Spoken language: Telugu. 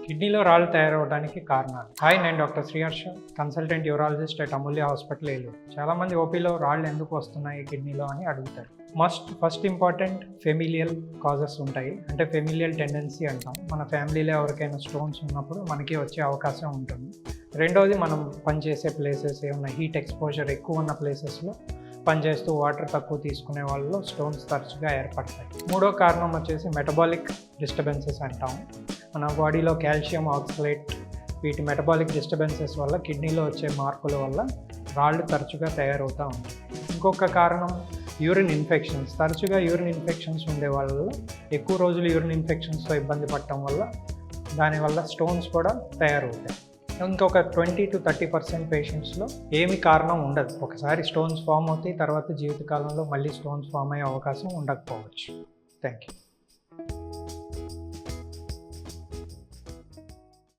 కిడ్నీలో రాళ్ళు తయారవడానికి కారణాలు. హాయ్, నేను doctor Sriharsha, consultant urologist at Amulya hospital Eluru. చాలామంది ఓపీలో రాళ్ళు ఎందుకు వస్తున్నాయి కిడ్నీలో అని అడుగుతారు. ఫస్ట్ ఇంపార్టెంట్ ఫెమిలియల్ కాజెస్ ఉంటాయి. అంటే ఫెమిలియల్ టెండెన్సీ అంటాం. మన ఫ్యామిలీలో ఎవరికైనా స్టోన్స్ ఉన్నప్పుడు మనకి వచ్చే అవకాశం ఉంటుంది. రెండవది, మనం పనిచేసే ప్లేసెస్ ఏమన్నా హీట్ ఎక్స్పోజర్ ఎక్కువ ఉన్న ప్లేసెస్లో పనిచేస్తూ వాటర్ తక్కువ తీసుకునే వాళ్ళలో స్టోన్స్ తరచుగా ఏర్పడతాయి. మూడో కారణం వచ్చేసి మెటబాలిక్ డిస్టర్బెన్సెస్ అంటాం. మన బాడీలో కాల్షియం ఆక్సలేట్ వీటి మెటబాలిక్ డిస్టర్బెన్సెస్ వల్ల కిడ్నీలో వచ్చే మార్పుల వల్ల రాళ్ళు తరచుగా తయారవుతూ ఉంటాయి. ఇంకొక కారణం యూరిన్ ఇన్ఫెక్షన్స్. తరచుగా యూరిన్ ఇన్ఫెక్షన్స్ ఉండే వాళ్ళలో ఎక్కువ రోజులు యూరిన్ ఇన్ఫెక్షన్స్తో ఇబ్బంది పడటం వల్ల దానివల్ల స్టోన్స్ కూడా తయారవుతాయి. ఇంకొక 20 to 30% పేషెంట్స్లో ఏమి కారణం ఉండదు. ఒకసారి స్టోన్స్ ఫామ్ అవుతాయి, తర్వాత జీవితకాలంలో మళ్ళీ స్టోన్స్ ఫామ్ అయ్యే అవకాశం ఉండకపోవచ్చు. Thank you.